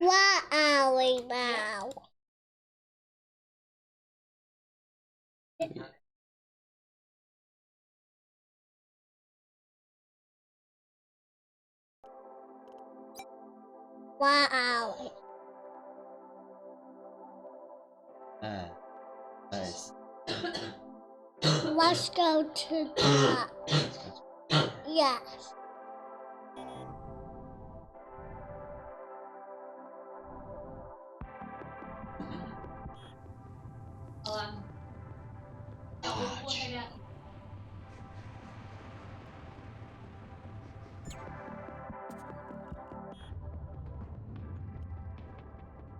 Where are we now? Where are we? Nice. Let's go to that. Yes.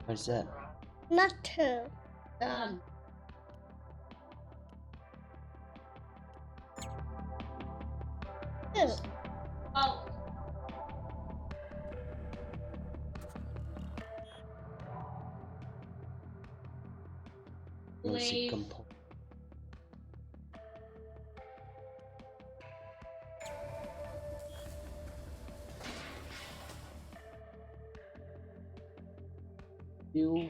What's that? Not two. Two. Music compo. You.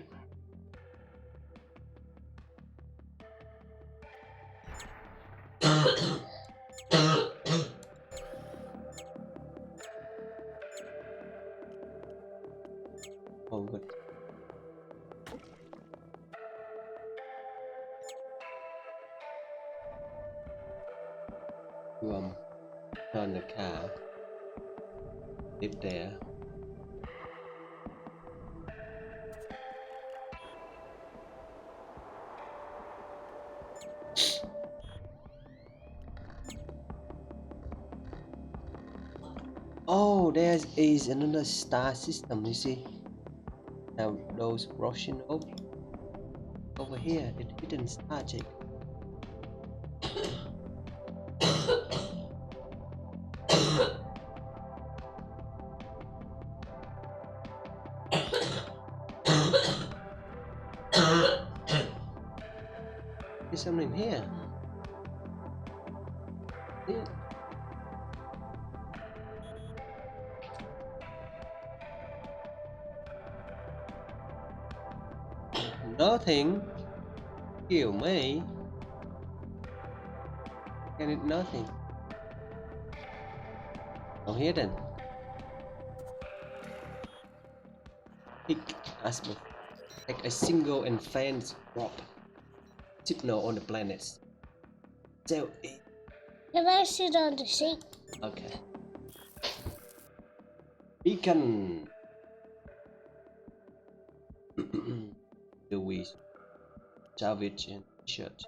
Oh, good. Turn the car. Live there. Oh, there is another star system. You see, now those Russian over here, the hidden star check. There's something here. Yeah. Nothing. Kill me. Can it nothing? Oh, here then. Pick as take a single and faint drop signal on the planets. So it. Can I sit on the seat? Okay. Beacon. Do we salvage and shirt?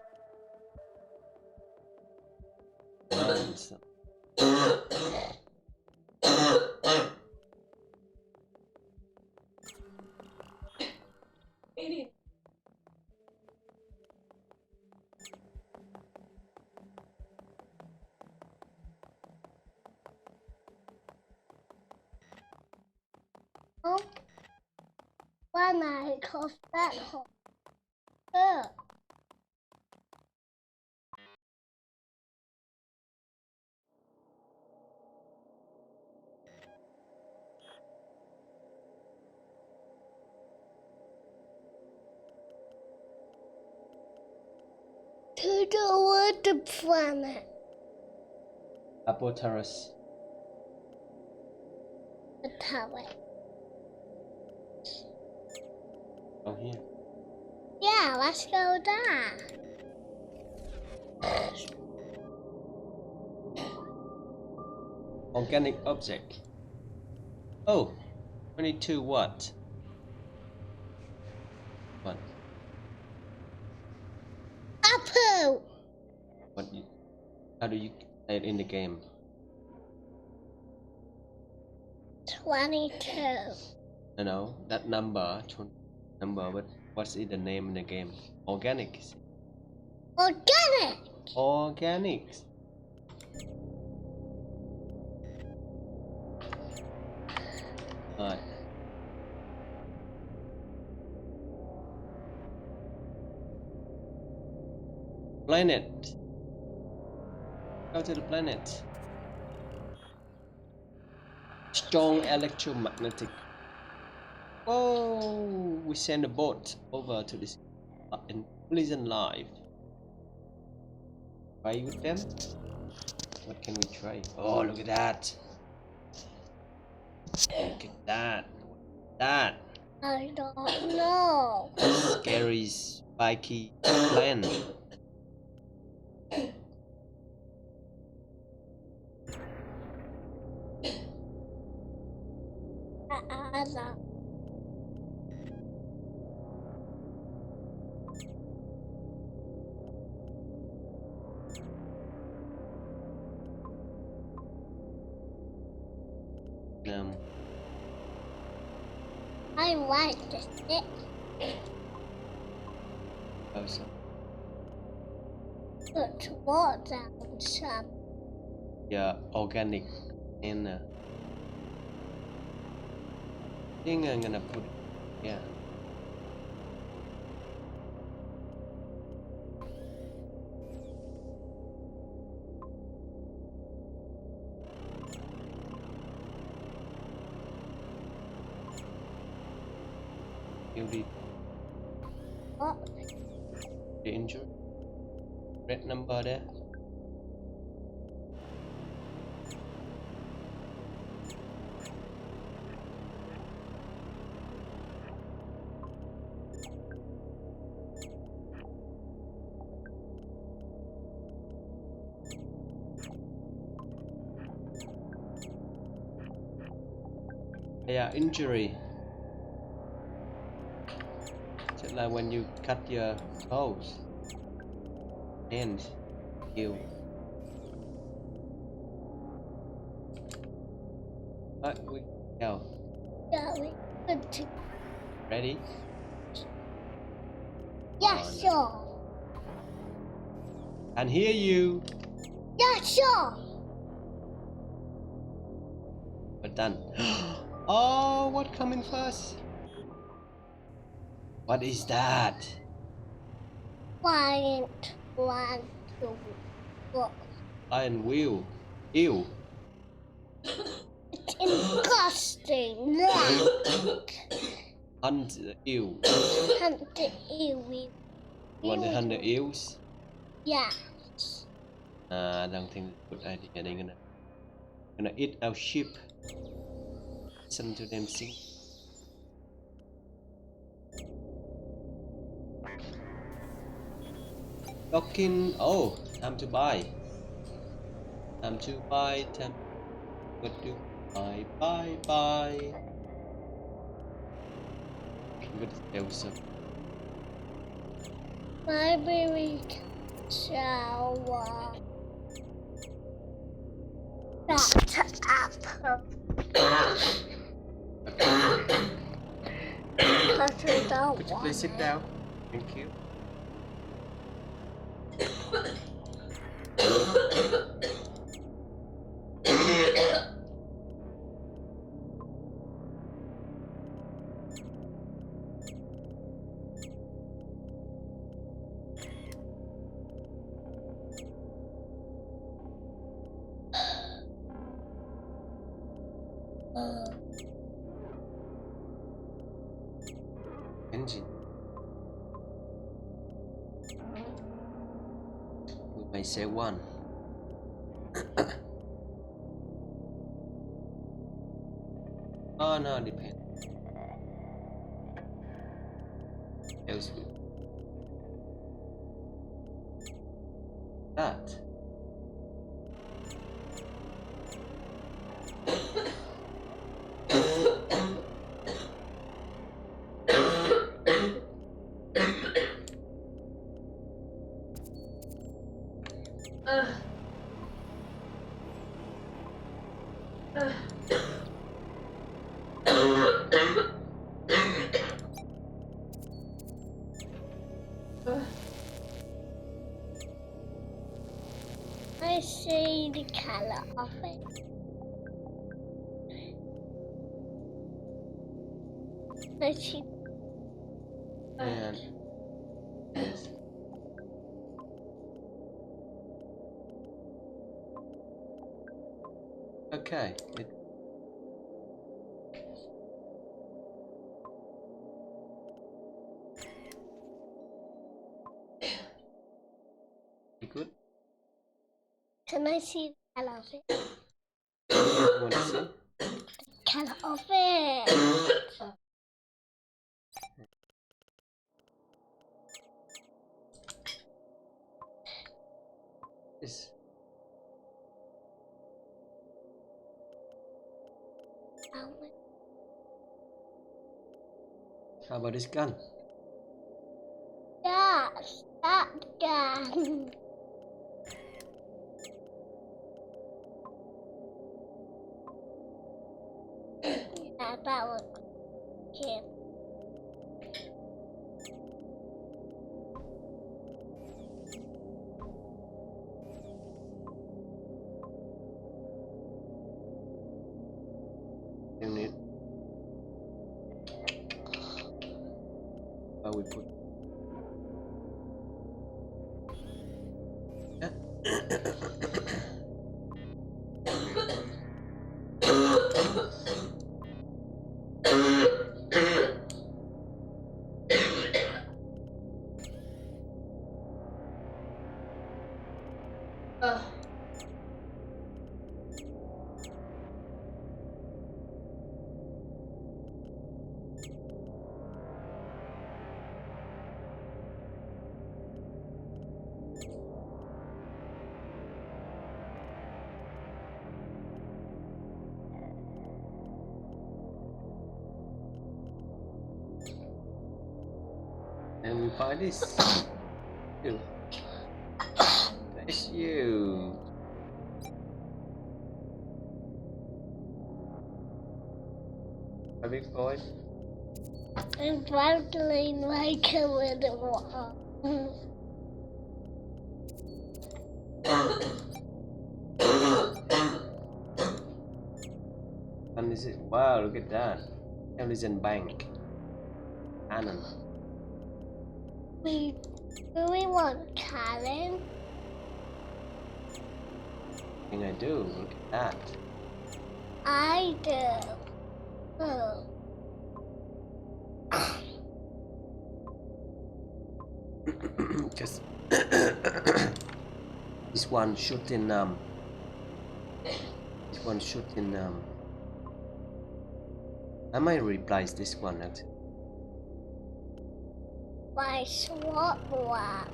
Oh, when I cough that hole. Oh. To the water planet. Apple Terrace. The tower. Oh, here. Yeah, let's go there. Organic object. Oh, 22 what? What? Apple. What? How do you say it in the game? 22. No, that number, but what's in the name in the game? Organic. Organic. Organics. Alright. Planet. Go to the planet. Strong electromagnetic Oh, we send a boat over to this in prison life. Try with them. What can we try? Oh, look at that! Look at that! That I don't know. scary spiky plant. I don't. Um, I like the stick. also, Put water on some. yeah, organic, and I think I'm gonna put it. Yeah. Beauty, Oh, danger. Red number there. Yeah, injury. Just like when you cut your toes, hands, you. We go. yeah, we good to. Ready? Yeah, On. sure. And hear you. Yeah, sure. We're done. Oh, what coming first? What is that? Giant one, two, four. Iron wheel. Ew. It's disgusting. Look. Hunt the eel. Hunt the eel. You want to hunt the eels? Yeah. I don't think it's a good idea. They're gonna eat our sheep. Listen to them sing. Talking. Oh, time to buy. Time to buy. Time to buy. Buy. I'm gonna sell some. Maybe we can shower. That's apple. But we don't Could you want please sit it. down? Thank you. Engine. We may say one. Oh no, depends. Else that. I see the color of it. I see. And yes. Okay. Can I see the color of it? You want to see? Color of it. This. How about this gun? Yes, that gun. Yeah, that one. Cute. You need. How we put. And we buy this. You. That's you. A big boy. I'm battling like a little one. And this is wow, look at that. Ellison Bank. Cannon. Do we want Karen? I think I do. Look at that. I do. Oh. Just this one shooting this one shooting I might replace this one actually. My swap one.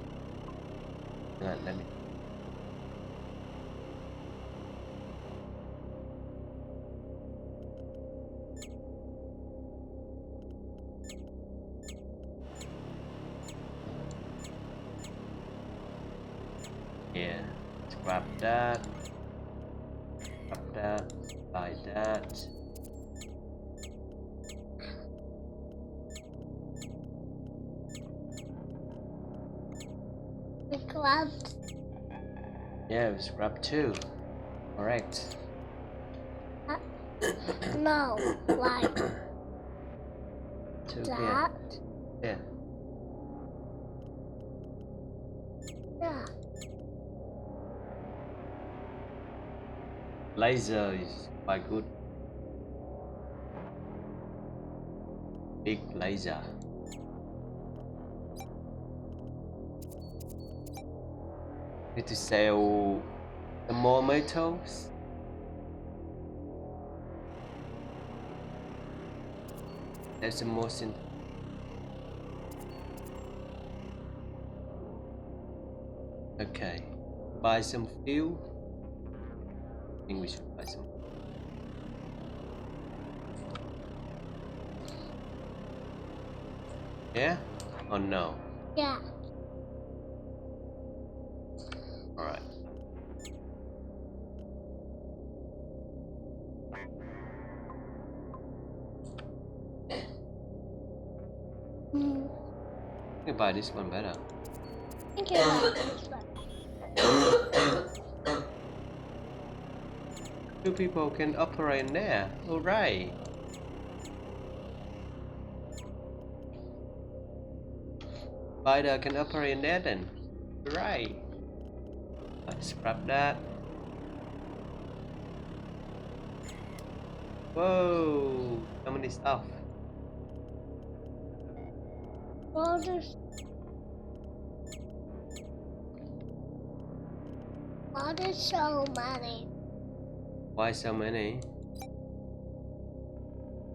Let me. Yeah, let's grab that, buy that. We grabbed. Yeah, let's grab two. Correct. No, like Two, that. yeah. Yeah. Laser is quite good. Big laser. Need to sell some more metals. There's some more synth. Okay. Buy some fuel. I think we should buy some. Yeah? Or no? Yeah. Alright. I can buy this one better. I think you like this one. Two people can operate in there. Alright. Spider can operate in there then. Right. Let's scrap that. Whoa, so many stuff. Well, just Why there's so many? Why so many?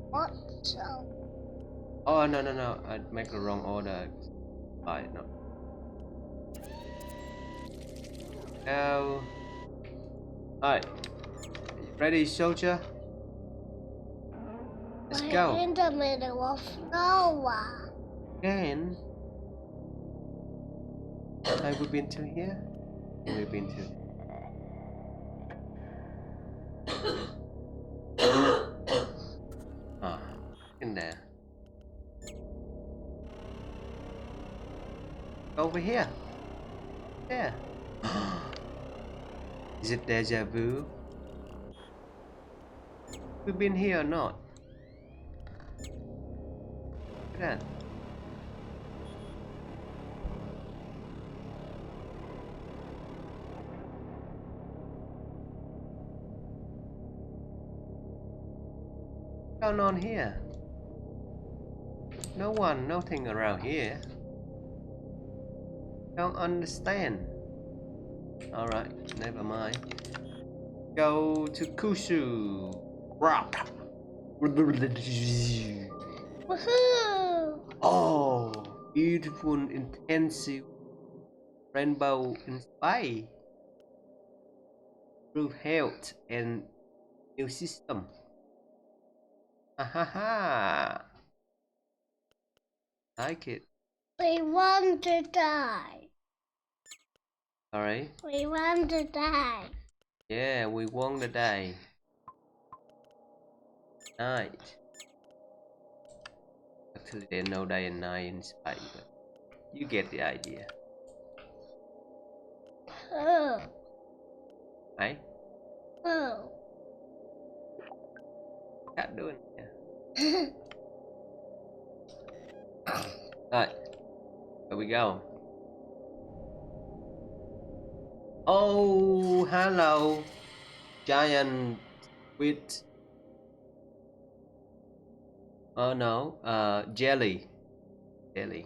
What so? Oh no, I make the wrong order. Right, no. Go. Alright. Ready, soldier? Let's We're go. in the middle of nowhere. Again. Have we been to here? We've been to. Ah, in there. Over here. Yeah. Is it deja vu? We've been here or not? Look at that. What's going on here? No one, nothing around here. Don't understand. Alright, never mind. Go to Kusu. Rock. Woohoo! Oh, beautiful, intensive rainbow in sky. Improve health and immune system. Ha ha ha. Like it. We want to die. Alright. We want to die. Yeah, we won the day. Night. Actually, there's no day and night in space, but you get the idea. Oh. Right? Oh. Cat doing it. Right. Here we go. Oh, hello. Giant with. Oh no. Jelly. Jelly.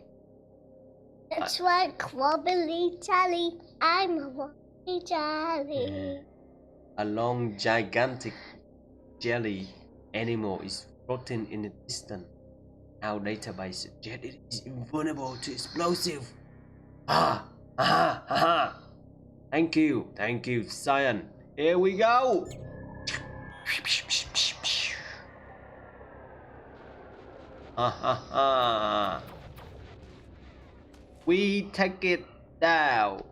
It's like wobbly jelly. I'm a wobbly jelly. A long, gigantic jelly animal is floating in the distance. Our database suggests it is invulnerable to explosive. Ah, aha, aha. Thank you, Cyan. Here we go. Ha ha ha. We take it down.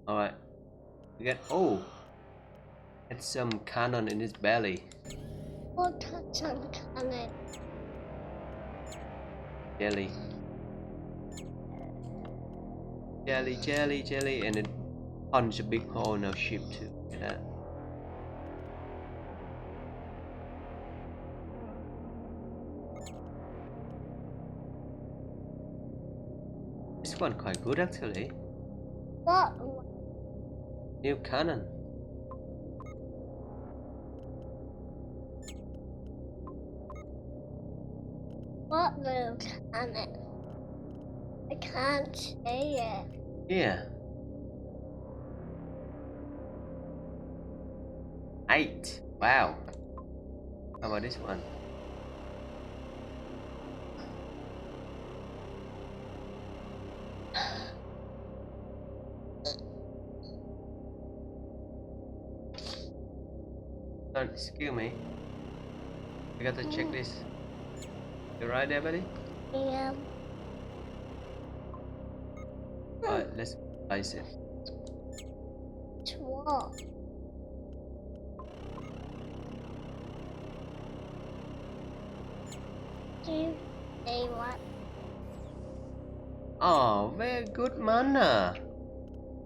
Alright. We get it's some cannon in his belly. What touch on cannon? Jelly. Jelly, and it punch a big hole in our ship too. Look at that. This one quite good actually. What? New cannon. What little cannon? I can't see it. Yeah. 8. Wow. How about this one? Excuse me. I got to check this. You right there, buddy? Yeah. Alright, let's place it. What? Do you say what? Oh, very good manner.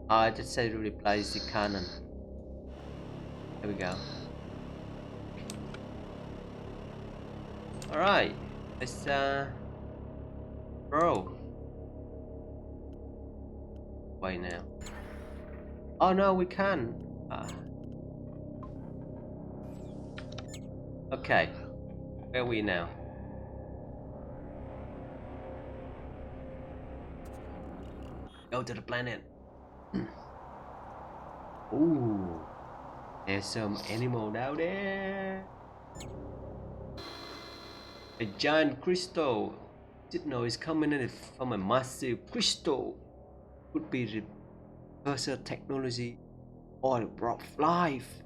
I just said to replace the cannon. There we go. Alright, let's roll. Wait now. Oh no, we can. Okay, where are we now? Go to the planet. Ooh, there's some animal down there. A giant crystal. Signal is coming in from a massive crystal. Could be the cursor technology or rock life.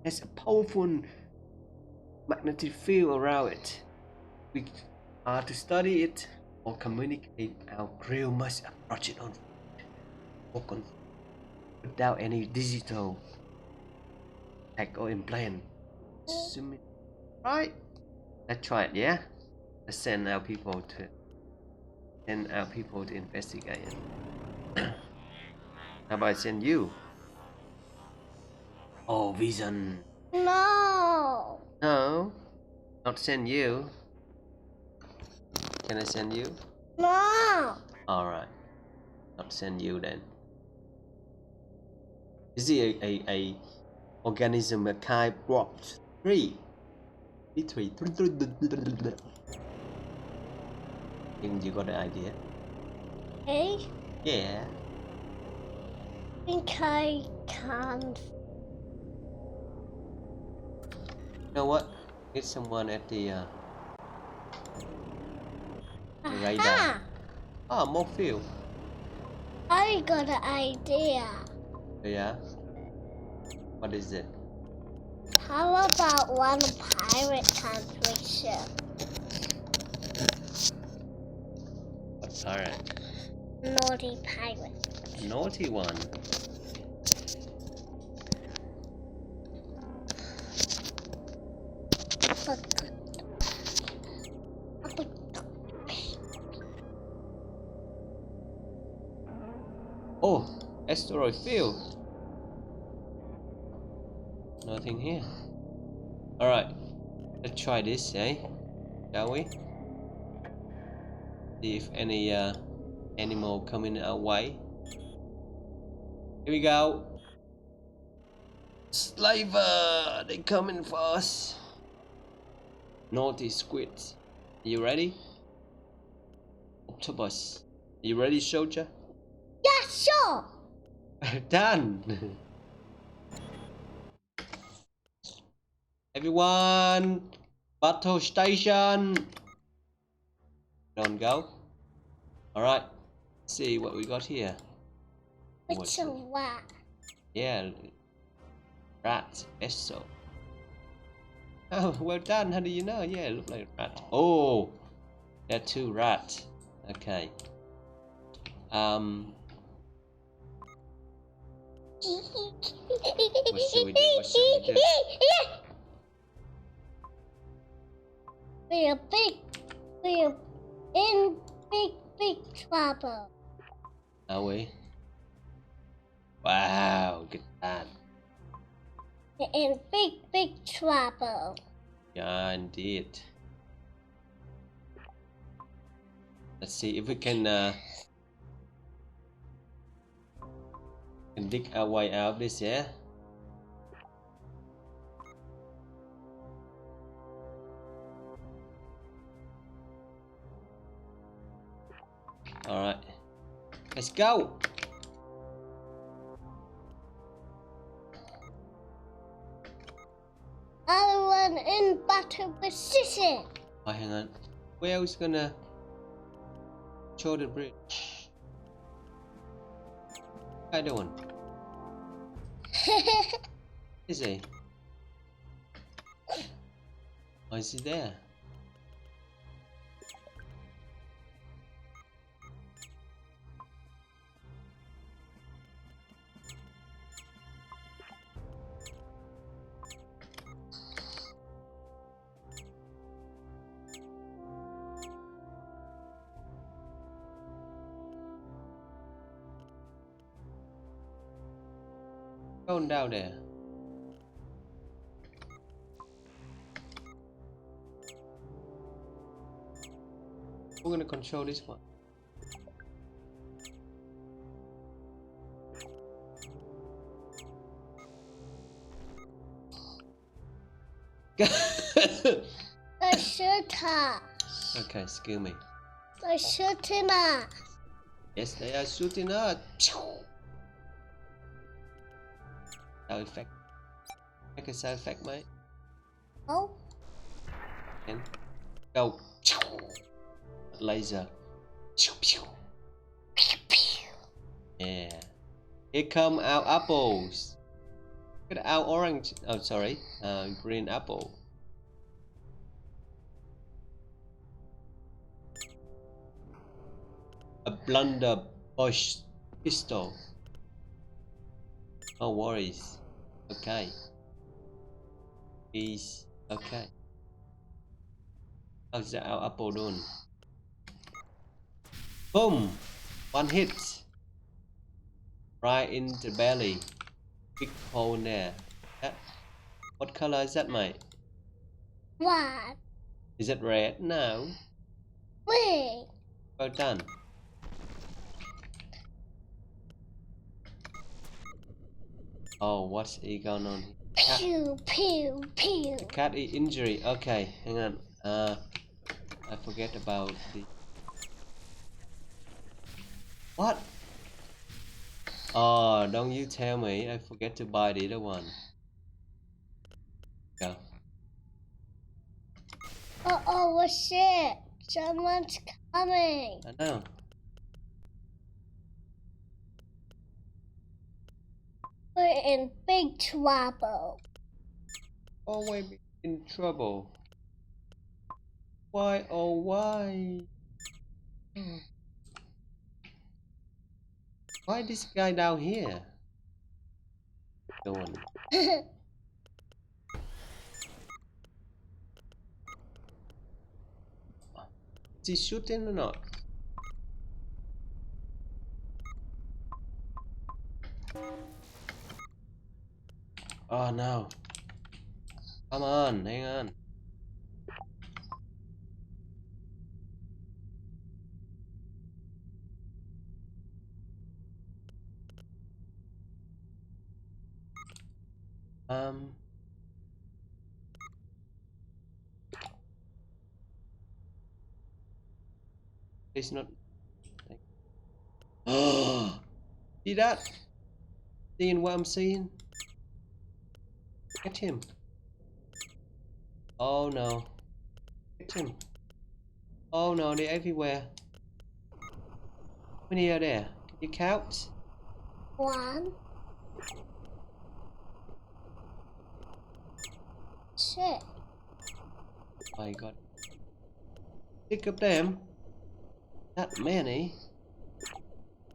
There's a powerful magnetic field around it. We are to study it or communicate. Our crew must approach it on foot without any digital tag or implant. Right? Let's try it, yeah? Let's send our people to investigate it. How about I send you? Oh, vision. No. No, not send you. Can I send you? No. Alright, not send you then. Is it a organism a kind block 3? B3. Think you got the idea? Hey, Yeah. I think I can't. You know what? Get someone at the radar. Aha! Ah, more fuel. I got an idea. Yeah. What is it? How about one pirate translation? What pirate? Naughty pirate. Naughty one. Oh, asteroid field. Nothing here. Alright, let's try this, eh? Shall we? See if any animal coming our way. Here we go. Slaver! They coming for us. Naughty squids. Are you ready? Octopus. Are you ready, soldier? Yeah, sure. Done! Everyone! Battle station! Don't go. Alright. See what we got here. It's a rat. Yeah. Rat. Eso. Oh, well done. How do you know? Yeah, it looked like a rat. Oh! There are 2 rats. Okay. What should we do? What should we do? We're in big trouble. Are we? Wow, good at that. We're in big trouble. Yeah, indeed. Let's see if we can dig our way out of this, yeah? Alright. Let's go! Everyone in battle position. Oh, hang on. Where else gonna show the bridge? I don't want. Is he? Oh, is he there? Going down there. We're gonna control this one. The shooter. Okay, excuse me. The shooting us. Yes, they are shooting us. sound effect. Make a sound effect, mate. Oh. And go. Laser. Yeah. Here come our apples. Look at our orange. Oh, sorry. Green apple. A blunderbush pistol. No worries. Okay. He's okay. How's that our apple doing? Boom! One hit. Right in the belly. Big hole in there. What color is that, mate? What? Is it red? No. Wait. Well done. Oh, what's going on here? Cat. Pew, pew, pew. The cat is injury. Okay, hang on. I forget about the. What? Oh, don't you tell me. I forget to buy the other one. Go. Oh, what's it? Someone's coming. I know. We're in big trouble. Always in trouble. Why? Oh, why? Why this guy down here? Doing. Is he shooting or not? Oh no. Come on, hang on. It's not. Oh, see that? Seeing what I'm seeing? Get him. Oh no. Get him. Oh no, they're everywhere. How many are there? Can you count? One. Shit. Oh my god. Pick up them. That many?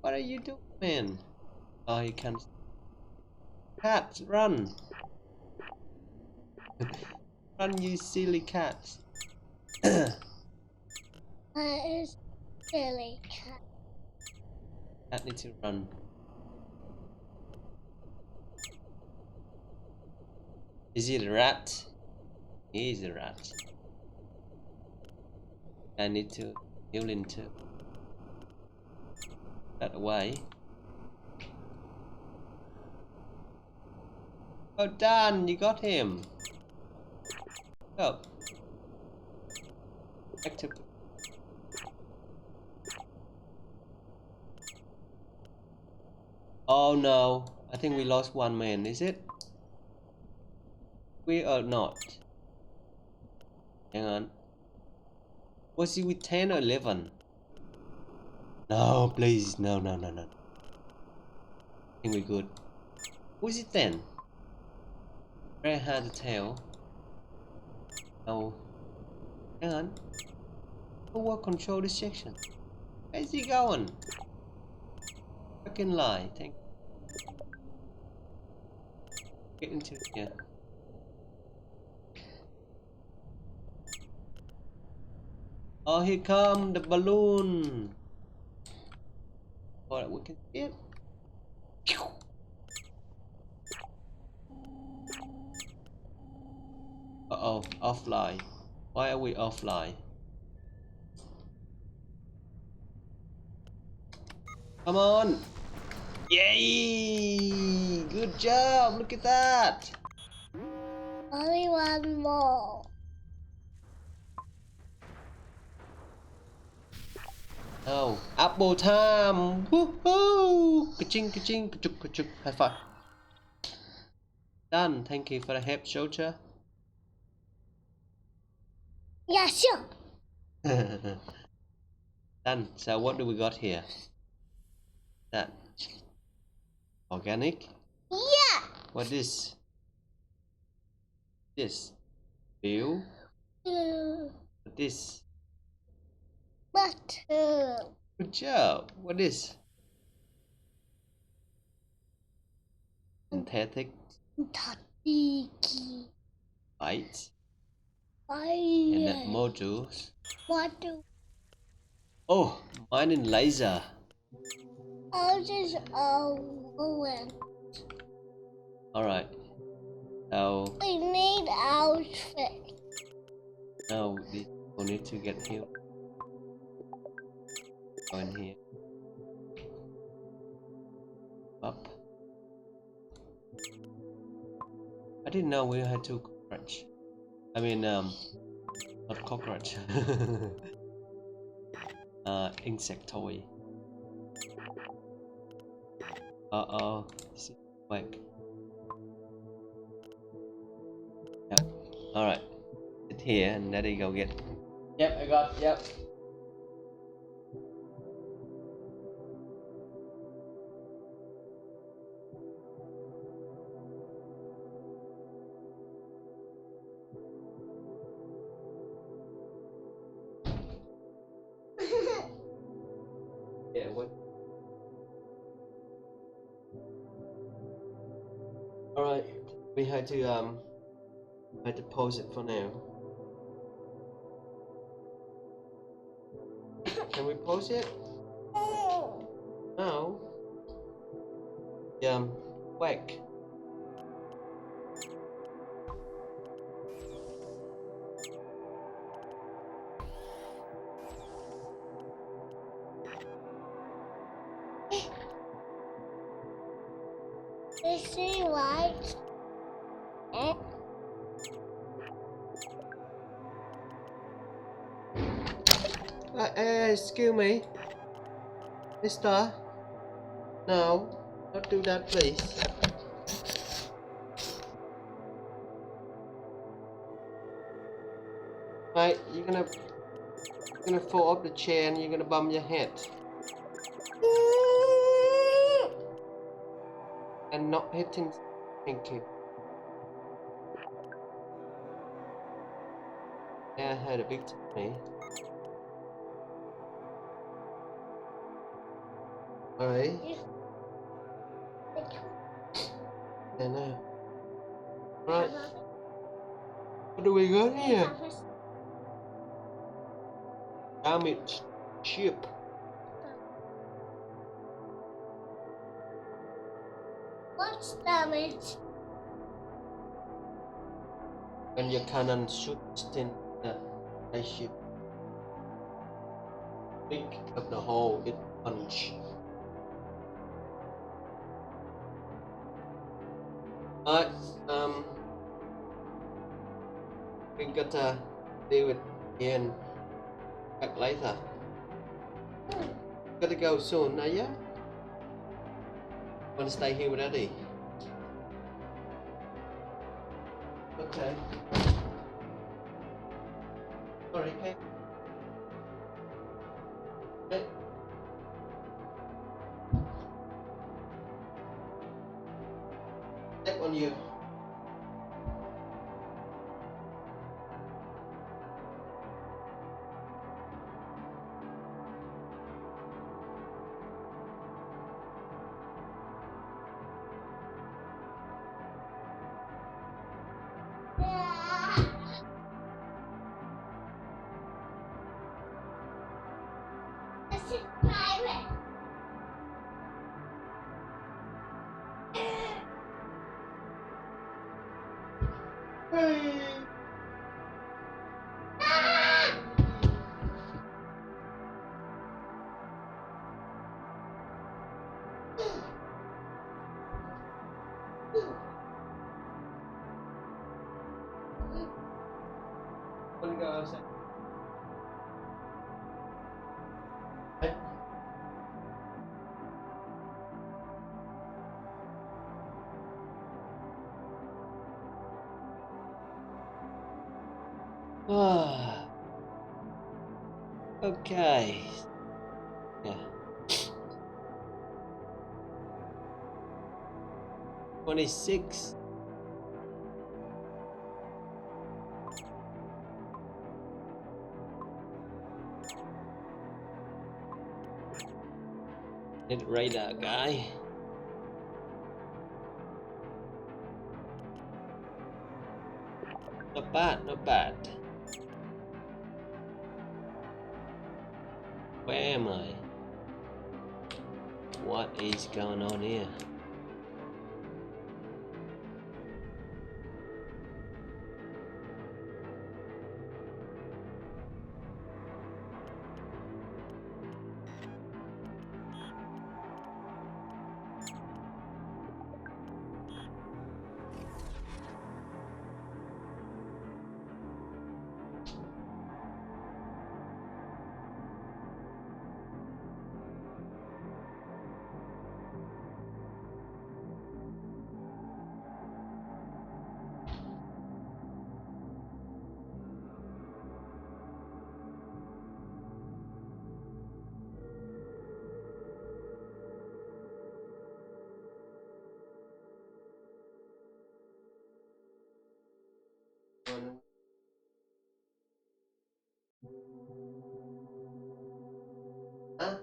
What are you doing, man? Oh, you can't. Cat, run! Run, you silly cat. That is silly cat. Cat needs to run. Is he a rat? He is a rat. I need to heal him too. That away. Oh, done! You got him. Go. Active. Oh no! I think we lost one man. Is it? We are not. Hang on. Was he with 10 or 11? No, please. No, no, no, no. I think we're good. Who's it then? Red had the tail. No. Hang on. Who will control this section? Where's he going? Fucking lie. Thank you. Get into here. Oh, here come the balloon. Alright, we can see it. Uh-oh, offline. Why are we offline? Come on! Yay! Good job! Look at that! Only one more. Oh, apple time! Woohoo! Ka-ching, ka-ching, ka-chuk, ka-chuk. High five. Done. Thank you for the help, soldier. Yeah, sure. Done. So what do we got here? That organic. Yeah. What is this? Bill. What is? Butter. Good job. What is? Synthetic Tatiki. bytes and net Fire. modules. Water. Oh, mine in laser. Ours is a woman. Alright. So We need outfit. now we need to get healed. Go in here. Up. I didn't know we had two cockroach. I mean, not cockroach. Insectoid. Uh-oh. This is quick. Yep. Alright. Sit here and let it go get. Yep, I got. Yep. Yeah, what? Alright. We had to pause it for now. Can we pause it? No. Whack. Is she right? Excuse me, mister. No, don't do that, please. Mate, you're gonna fall off the chair and you're gonna bump your head. And not hitting. Thank you. Yeah, I had a big tummy. Alright. I know. Right. What do we got here? Damaged ship. What's damage? When your cannon shoots in the ship. Think of the hole it punch. Alright, we gotta deal with Ian back later. Gotta go soon, are ya? Wanna stay here with Eddie? Okay. Sorry, Kate. Okay. Step on you. This is private. Hey. Wanna go outside? Hey. Okay. Yeah. 26. Hit radar guy. Not bad, not bad. Where am I? What is going on here? Huh?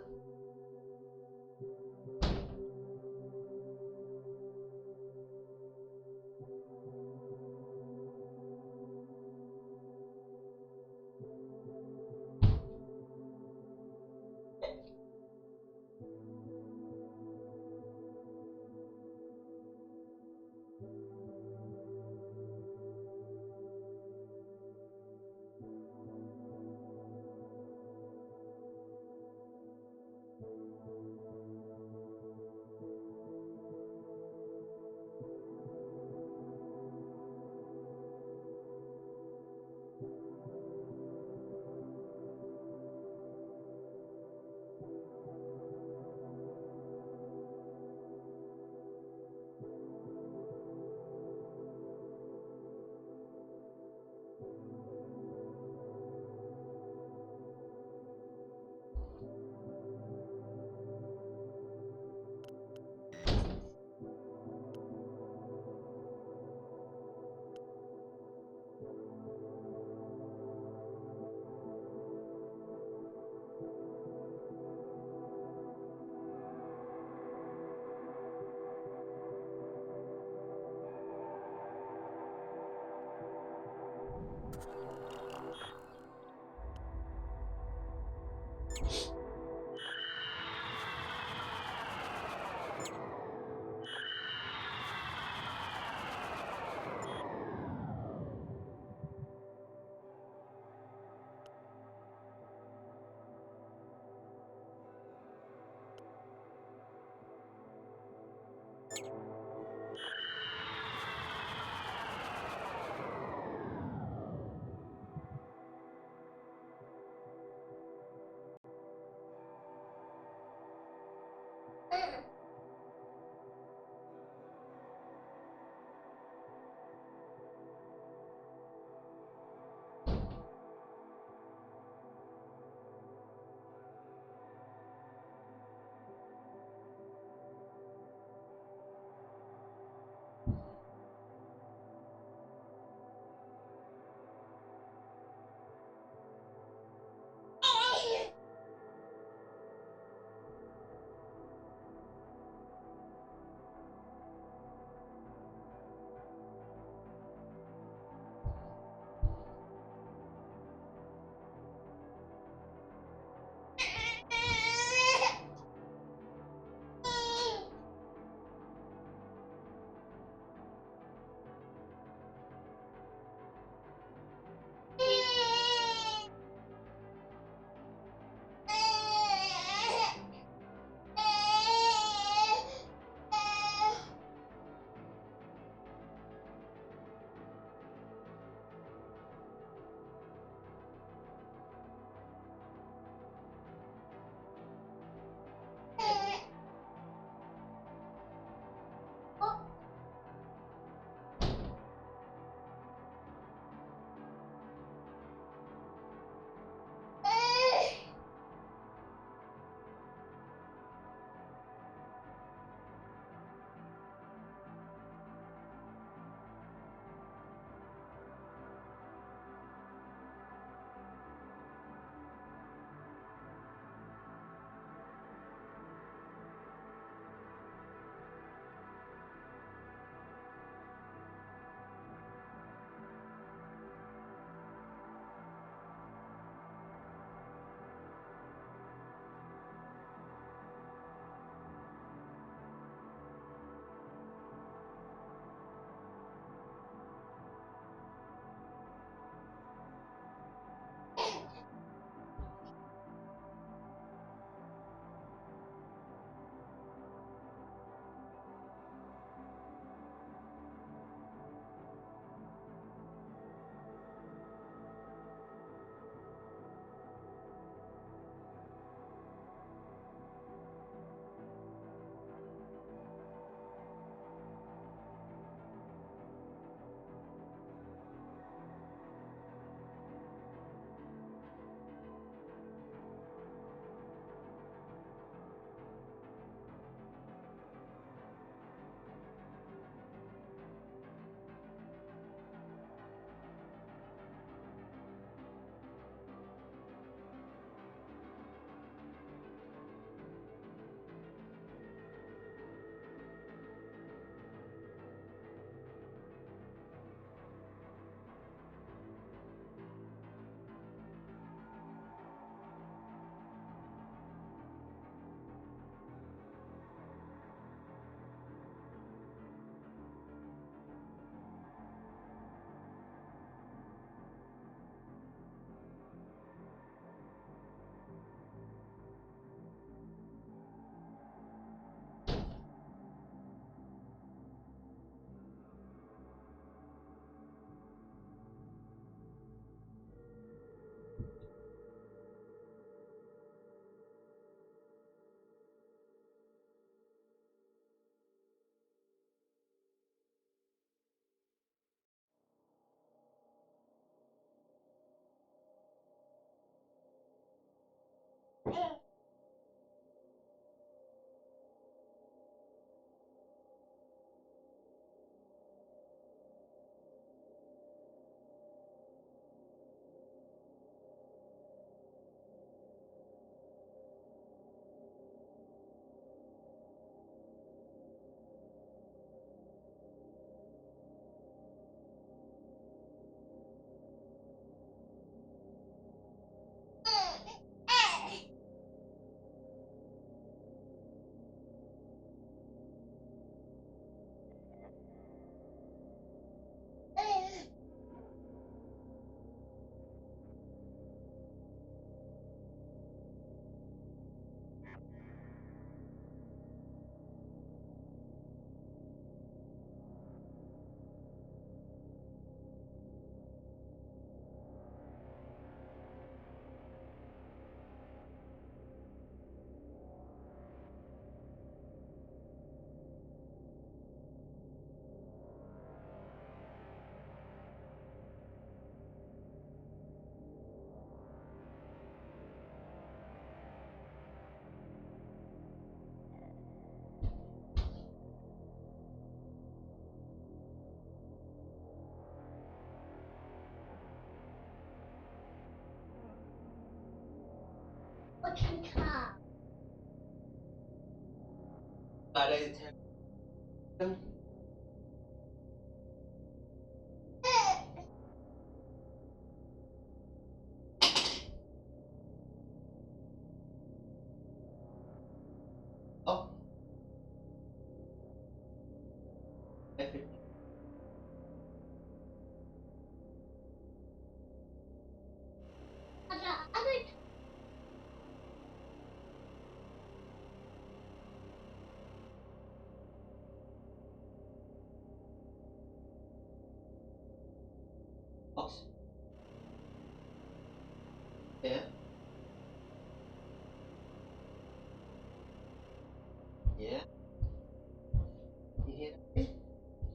What you car? Lại đây thêm. Ốc. Box. Yeah. Yeah. You hear that?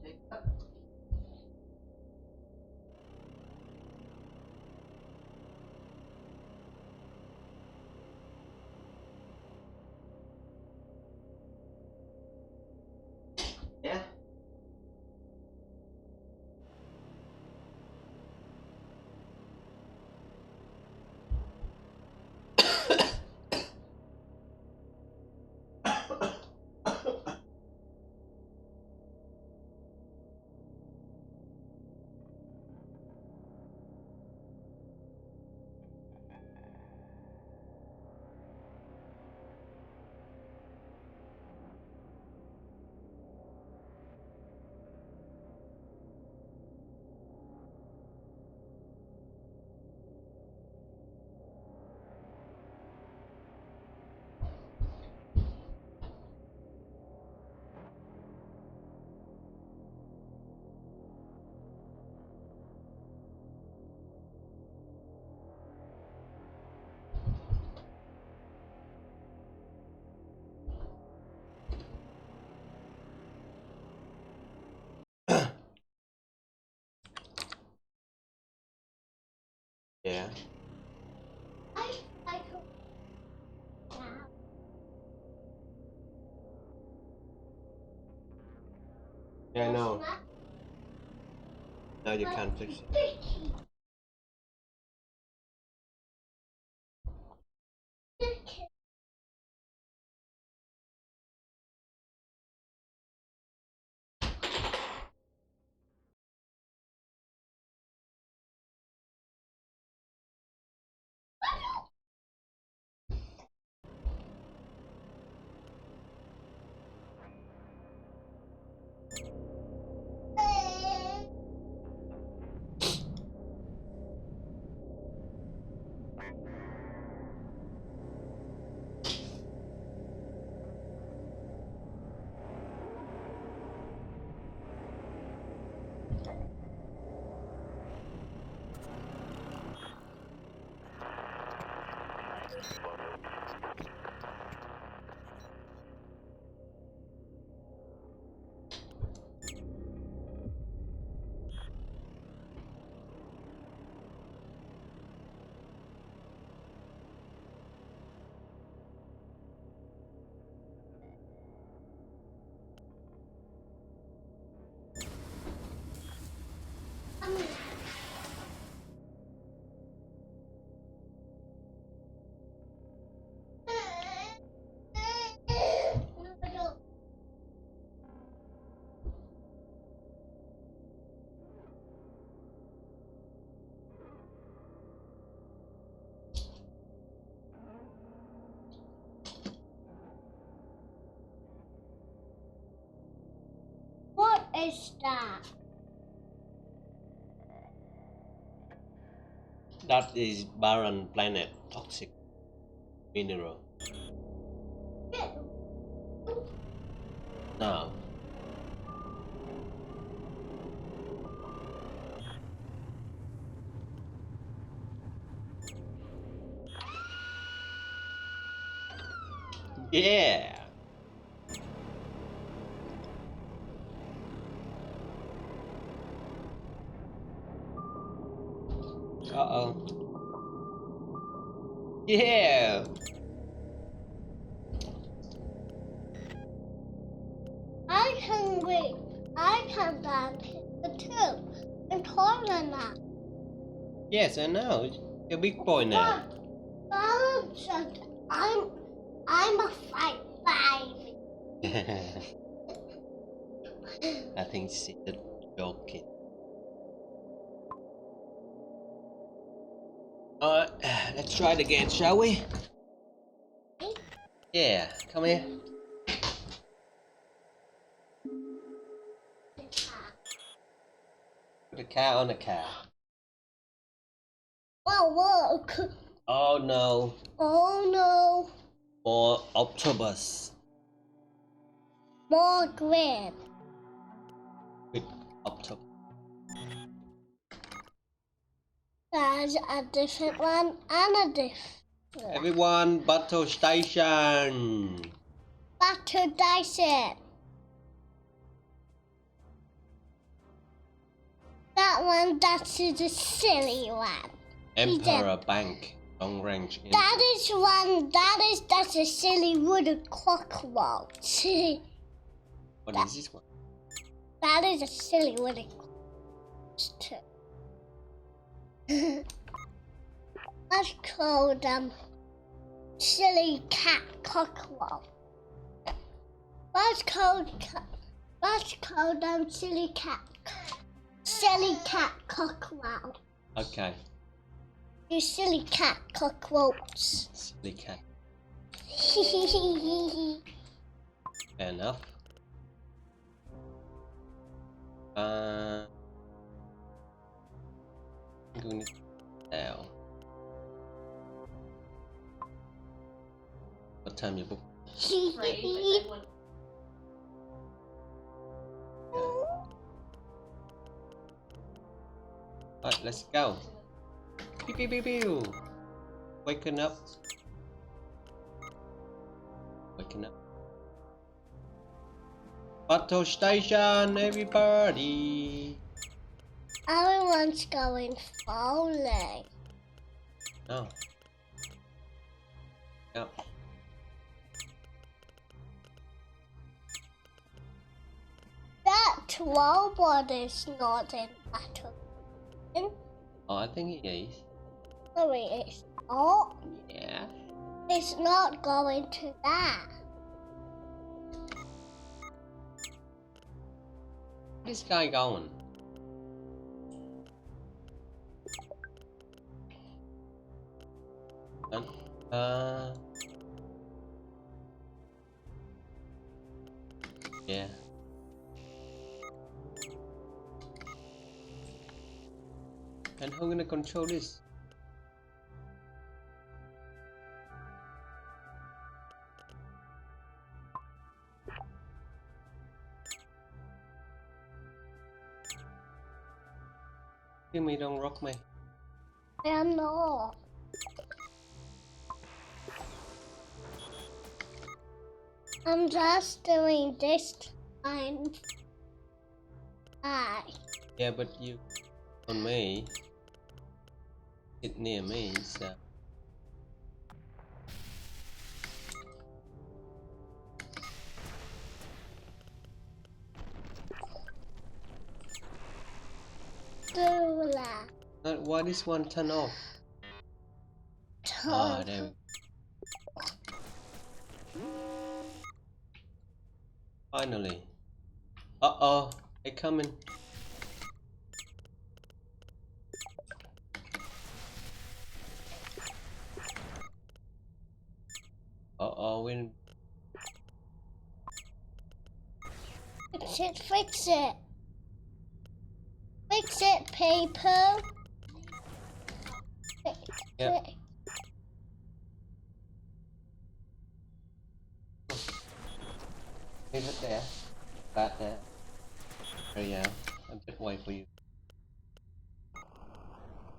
Take that. Yeah. Yeah. I could. Yeah, I know. Now you can't fix it. What is that? That is barren planet toxic mineral. Now. Yeah. Uh-oh. Yeah. I can wait. I can back the tube and taller now. Yes, I know. You're a big boy now. Balance I'm a five. I think she's joking. Alright, let's try it again, shall we? Yeah, come here. Put the car on the car. Whoa, look. Oh no. Oh no. More octopus. More green. With octopus. There's a different one and a different. Everyone, battle station. Battle Dyson. That one, that's the silly one. Emperor Bank. Long range. That's a silly wooden cockroach. What is this one? That is a silly wooden cockroach too. Let's call them silly cat cockroach. Let's call them silly cat cockroach. Okay. You silly cat cockroach. Silly cat. Fair enough. I'm going to now. What time you book? Alright, let's go. Pew pew pew pew. Waking up. Waking up. Battle station, everybody. Everyone's going slowly. No. No. That robot is not in battle. Oh, I think he is. No, it is not. Yeah. It's not going to that. Where's this guy going? Yeah. And who's gonna control this? Give me, don't rock me. I am not. I'm just doing this time. Yeah, but you on me. Get near me, so. Why this one turn off? Ah, there we go. Finally. Uh-oh, they coming. Uh-oh, we... Fix it, fix it. Fix it, paper. Fix Yep. it. Leave it there. Right there. There you go. I'm just waiting for you.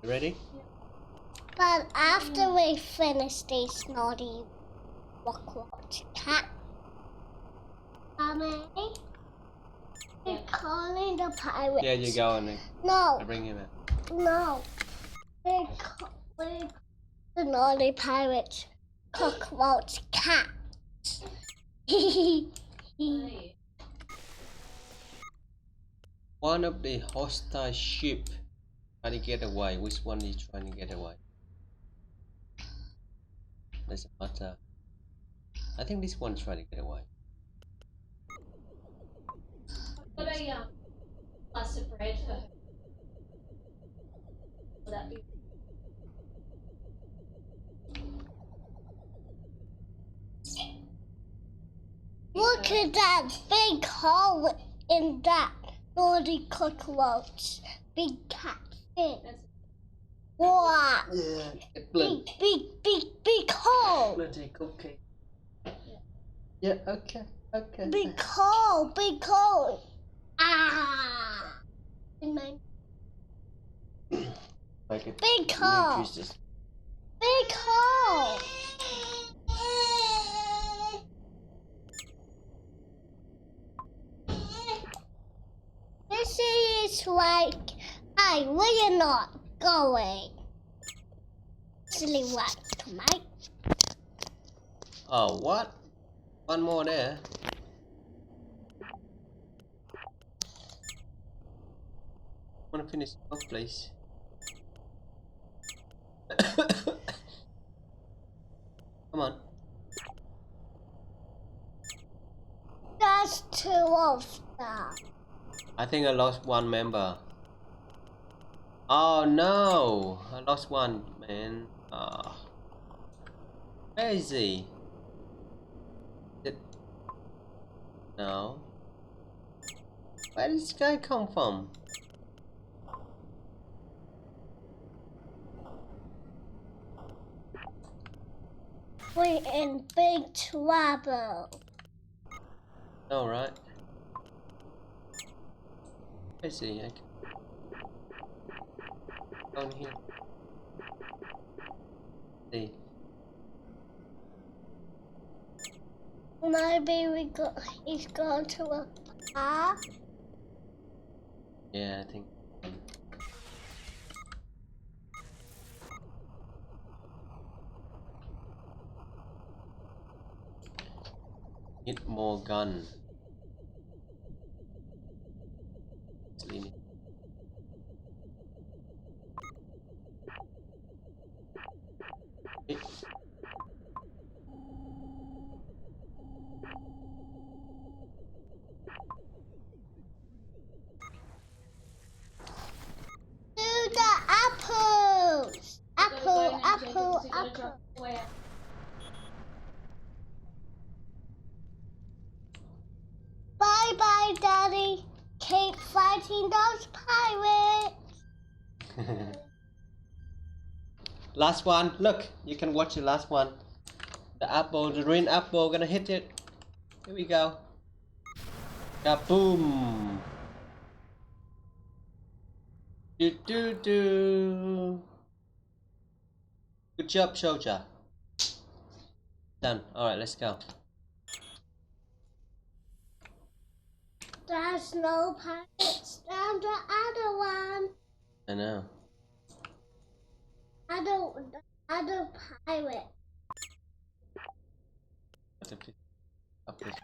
You ready? But after we finish this naughty cockroach cat, Mommy, you're calling the pirates. Yeah, you go on then. No, I'll bring him out. no. We're the naughty pirates. Cockroach cat. One of the hostile ship trying to get away. Which one is trying to get away? doesn't matter. I think this one's trying to get away. Got a slice of bread for her. Will that be? Look at that big hole in that naughty cockroach. Big cat thing. Wow. Yeah. Big hole. Bloody cupcake. Yeah, okay. Big hole. Ah. In my Like a big hole. Big hole. This is like, hey, where you not going? Silly what, mate? Oh, what? One more there. Want to finish off, please? Come on. That's 2 of them. I think I lost one member. Oh no! I lost one, man. Ah. Where is he? No. Where did this guy come from? We're in big trouble. Alright. Where is he? Down here. See. Maybe he's gone to a park. Yeah, I think. Need more gun. Do the apples. Apple. Bye, Daddy. Keep fighting those pirates. Last one. Look, you can watch the last one. The apple, the green apple, gonna hit it. Here we go. Kaboom! Do. Good job, soldier. Done. Alright, let's go. There's no pirates down the other one. I know. Other pirate. Up this.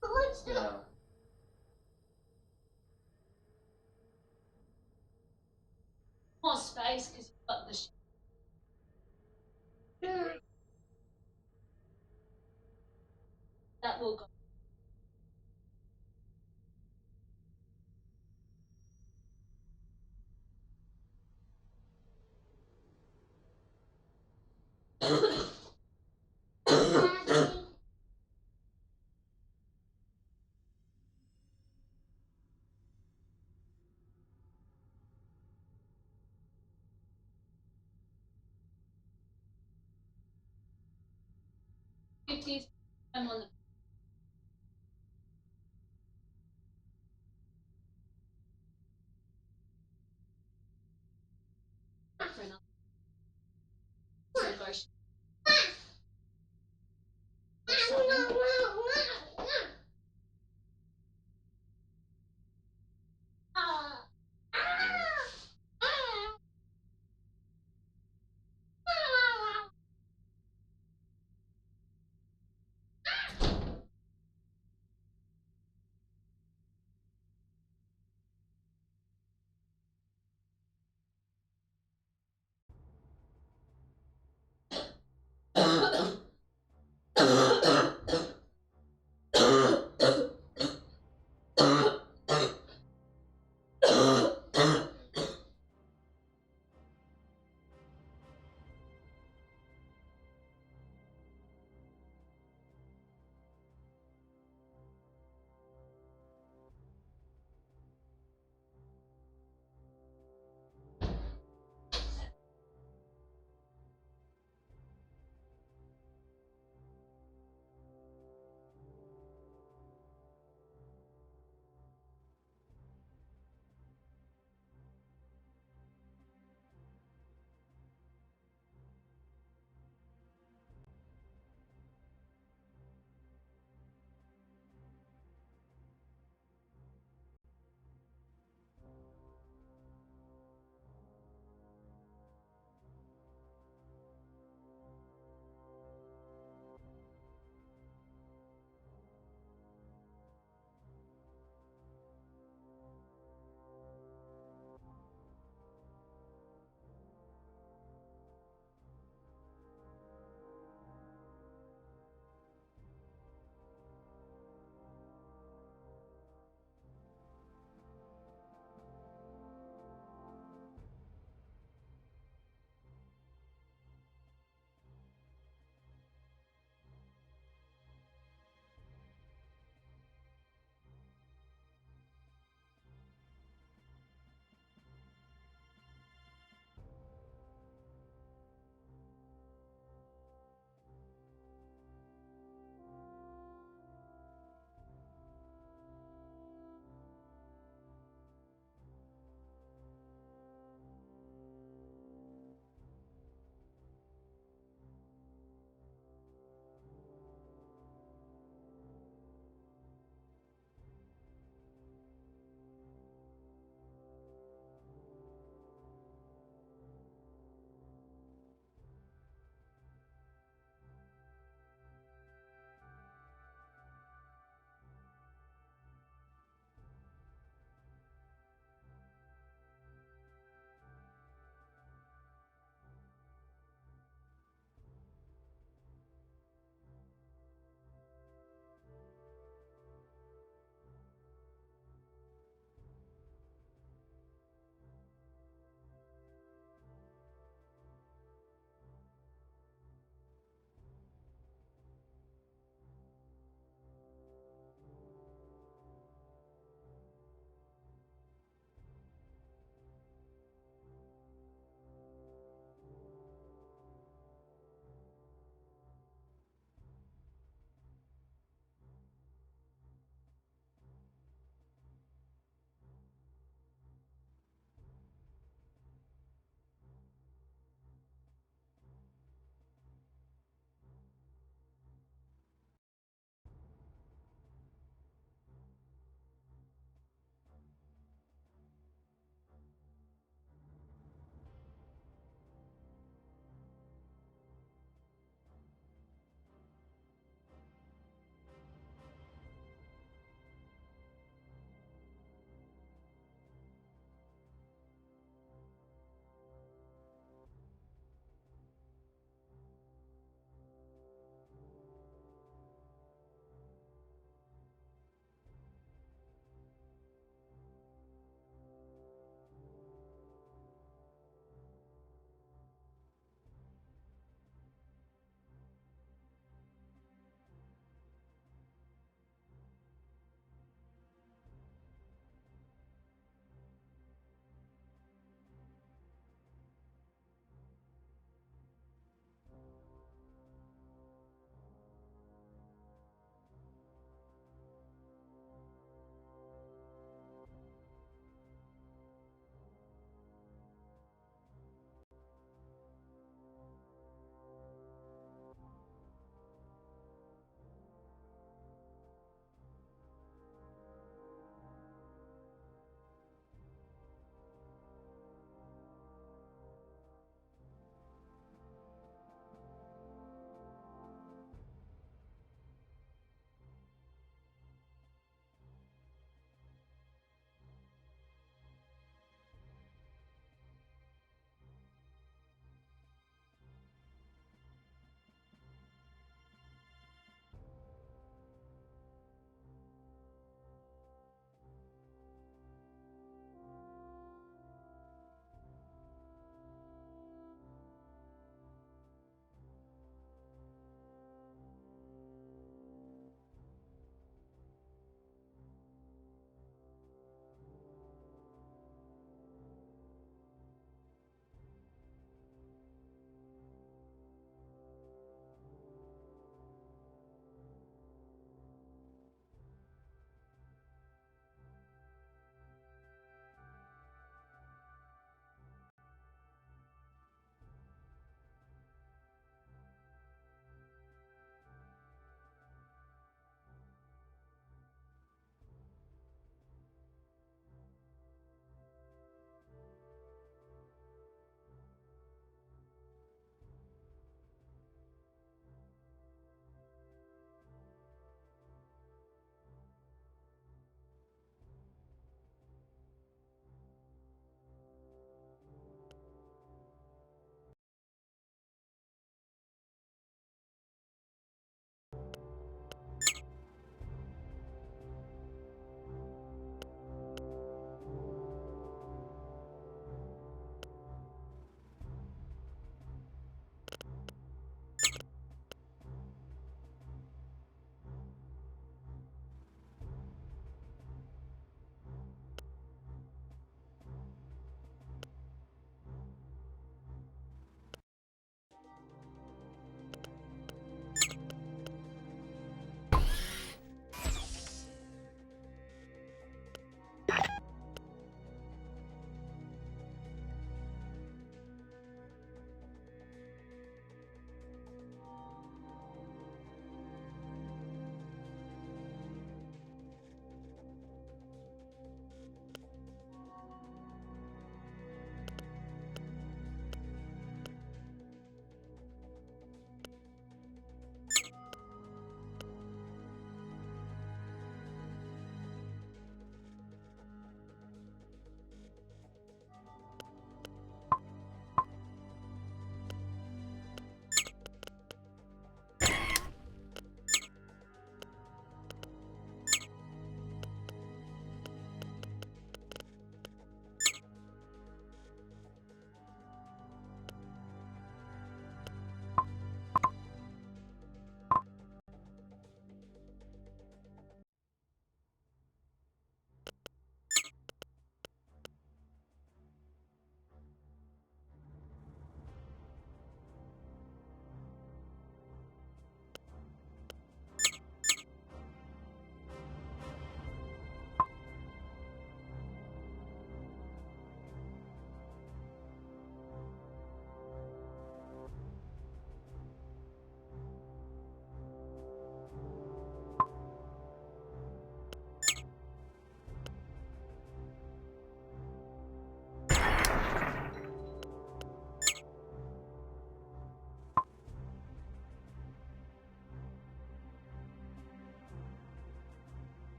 What? Yeah. More space because you've got the. That will go. 50s. I'm on the